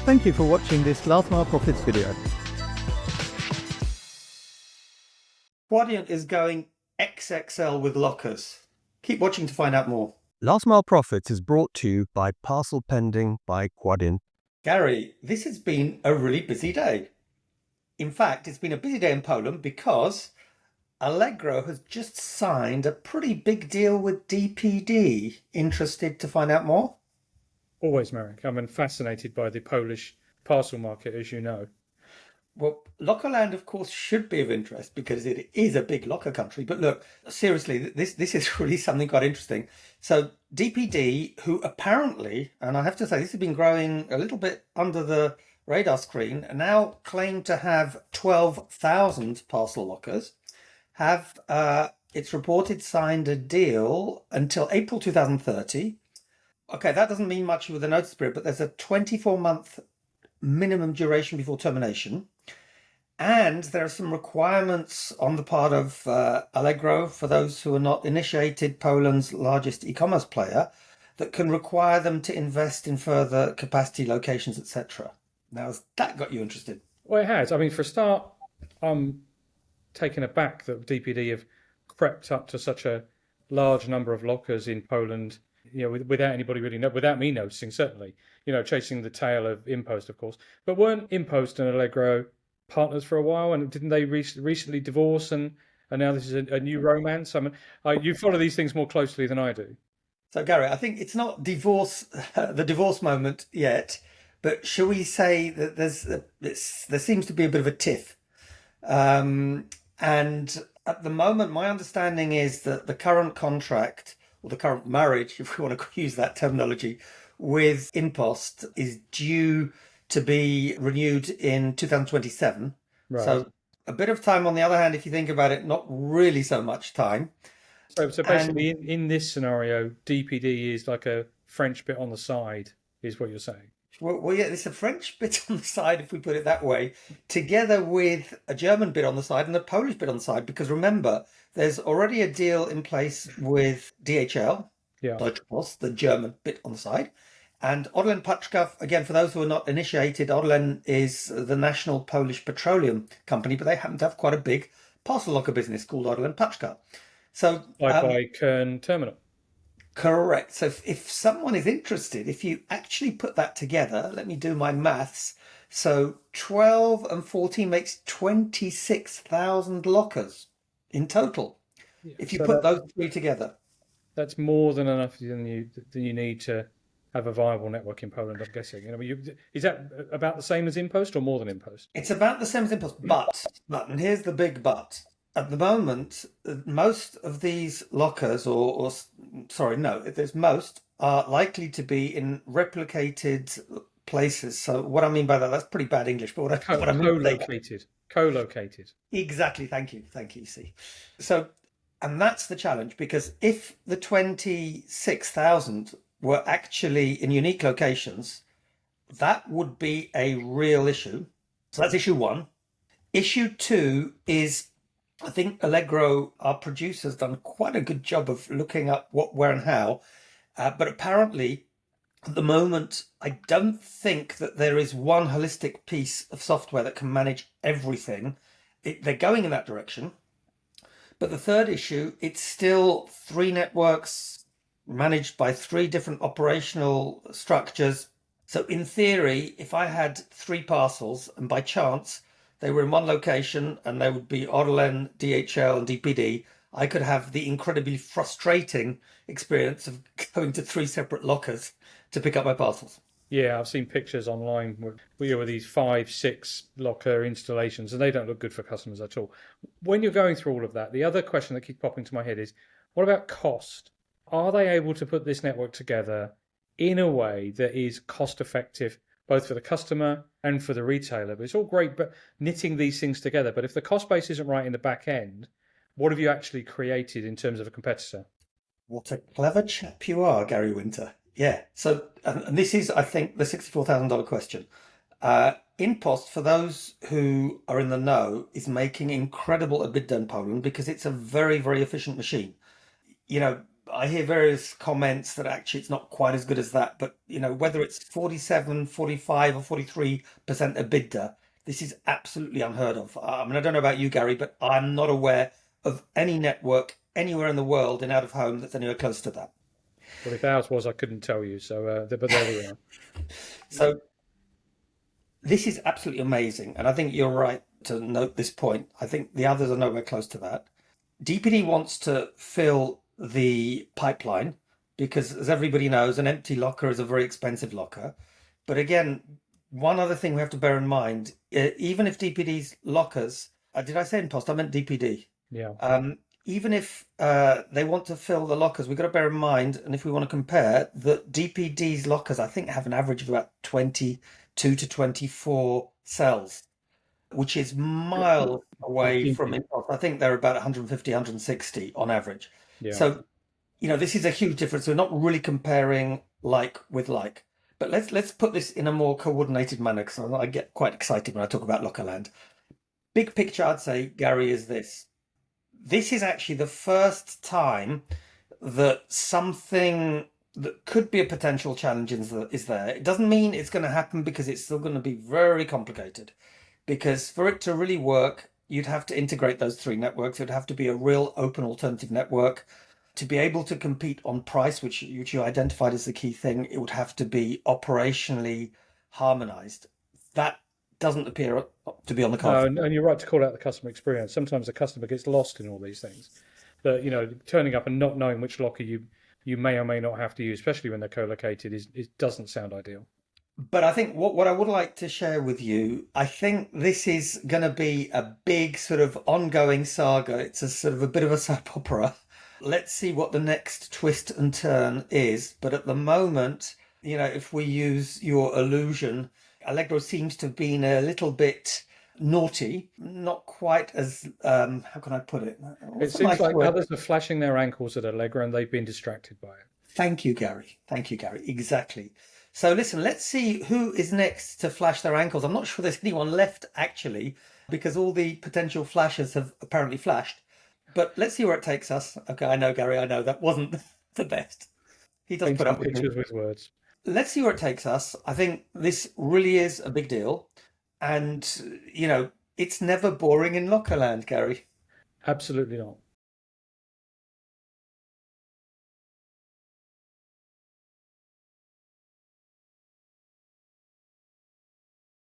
Thank you for watching this Last Mile Profits video. Quadient is going XXL with lockers. Keep watching to find out more. Last Mile Profits is brought to you by Parcel Pending by Quadient. Gary, this has been a really busy day. In fact, it's been a busy day in Poland because Allegro has just signed a pretty big deal with DPD. Interested to find out more? Always, Marek. I'm fascinated by the Polish parcel market, as you know. Well, Lockerland, of course, should be of interest because it is a big locker country. But look, seriously, this is really something quite interesting. So DPD, who apparently, and I have to say this has been growing a little bit under the radar screen, now claim to have 12,000 parcel lockers, have, it's reported, signed a deal until April 2030. Okay, that doesn't mean much with the notice period, but there's a 24-month minimum duration before termination. And there are some requirements on the part of Allegro, for those who are not initiated, Poland's largest e-commerce player, that can require them to invest in further capacity locations, etc. Now, has that got you interested? Well, it has. I mean, for a start, I'm taken aback that DPD have crept up to such a large number of lockers in Poland, without anybody really without me noticing, certainly, chasing the tail of InPost, of course. But weren't InPost and Allegro partners for a while, and didn't they recently divorce, and now this is a new romance? I mean, you follow these things more closely than I do. So, Gary, I think it's not the divorce moment yet, but shall we say that there seems to be a bit of a tiff. And at the moment, my understanding is that the current contract, or the current marriage, if we want to use that terminology, with InPost is due to be renewed in 2027. Right. So a bit of time. On the other hand, if you think about it, not really so much time. So basically, in this scenario, DPD is like a French bit on the side, is what you're saying. Well, yeah, it's a French bit on the side, if we put it that way, together with a German bit on the side and a Polish bit on the side. Because remember, there's already a deal in place with DHL, Deutsche Post, the German bit on the side. And Orlen Paczka, again, for those who are not initiated, Orlen is the national Polish petroleum company, but they happen to have quite a big parcel locker business called Orlen Paczka. So by Kern Terminal. Correct. So if someone is interested, if you actually put that together, let me do my maths. So 12 and 14 makes 26,000 lockers in total. Yeah, if you put those three together. That's more than enough than you need to have a viable network in Poland, I'm guessing. Is that about the same as InPost or more than InPost? It's about the same as InPost, but, and here's the big but. At the moment, most of these lockers, most are likely to be in replicated places. So what I mean by that, that's pretty bad English, but what I mean co-located. Exactly. Thank you. See, so, and that's the challenge, because if the 26,000 were actually in unique locations, that would be a real issue. So that's issue one. Issue two is, I think Allegro, our producer, has done quite a good job of looking up what, where and how. But apparently, at the moment, I don't think that there is one holistic piece of software that can manage everything. They're going in that direction. But the third issue, it's still three networks managed by three different operational structures. So in theory, if I had three parcels and by chance they were in one location and they would be Orlen, DHL and DPD, I could have the incredibly frustrating experience of going to three separate lockers to pick up my parcels. Yeah, I've seen pictures online with these 5-6 locker installations, and they don't look good for customers at all. When you're going through all of that, the other question that keeps popping to my head is, what about cost? Are they able to put this network together in a way that is cost effective, both for the customer and for the retailer? But it's all great, but knitting these things together. But if the cost base isn't right in the back end, what have you actually created in terms of a competitor? What a clever chap you are, Gary Winter. Yeah. So, and this is, I think, the $64,000 question. InPost, for those who are in the know, is making incredible EBITDA in Poland because it's a very, very efficient machine. I hear various comments that actually it's not quite as good as that, but whether it's 47, 45, or 43% EBITDA, this is absolutely unheard of. I mean, I don't know about you, Gary, but I'm not aware of any network anywhere in the world in out of home that's anywhere close to that. Well, if ours was, I couldn't tell you. So, but there we are. So this is absolutely amazing, and I think you're right to note this point. I think the others are nowhere close to that. DPD wants to fill the pipeline because, as everybody knows, an empty locker is a very expensive locker. But again, one other thing we have to bear in mind, even if DPD's lockers, did I say impost? I meant DPD. Yeah. Even if they want to fill the lockers, we've got to bear in mind, and if we want to compare, that DPD's lockers, I think, have an average of about 22 to 24 cells, which is miles away from impulse. I think they're about 150, 160 on average. Yeah. So, this is a huge difference. We're not really comparing like with like. But let's put this in a more coordinated manner, because I get quite excited when I talk about Lockerland. Big picture, I'd say, Gary, is this. This is actually the first time that something that could be a potential challenge is there. It doesn't mean it's going to happen, because it's still going to be very complicated. Because for it to really work, you'd have to integrate those three networks. It would have to be a real open alternative network. To be able to compete on price, which you identified as the key thing, it would have to be operationally harmonized. That doesn't appear to be on the cards. No, and you're right to call out the customer experience. Sometimes the customer gets lost in all these things. But turning up and not knowing which locker you may or may not have to use, especially when they're co-located, it doesn't sound ideal. But I think what I would like to share with you, I think this is going to be a big sort of ongoing saga. It's a sort of a bit of a soap opera. Let's see what the next twist and turn is. But at the moment, if we use your illusion, Allegro seems to have been a little bit naughty, not quite as, how can I put it? It seems like others are flashing their ankles at Allegro and they've been distracted by it. Thank you, Gary. Thank you, Gary. Exactly. So listen, let's see who is next to flash their ankles. I'm not sure there's anyone left, actually, because all the potential flashers have apparently flashed. But let's see where it takes us. Okay, I know, Gary, I know that wasn't the best. He does put up with pictures with words. Let's see where it takes us. I think this really is a big deal. And, it's never boring in Lockerland, Gary. Absolutely not.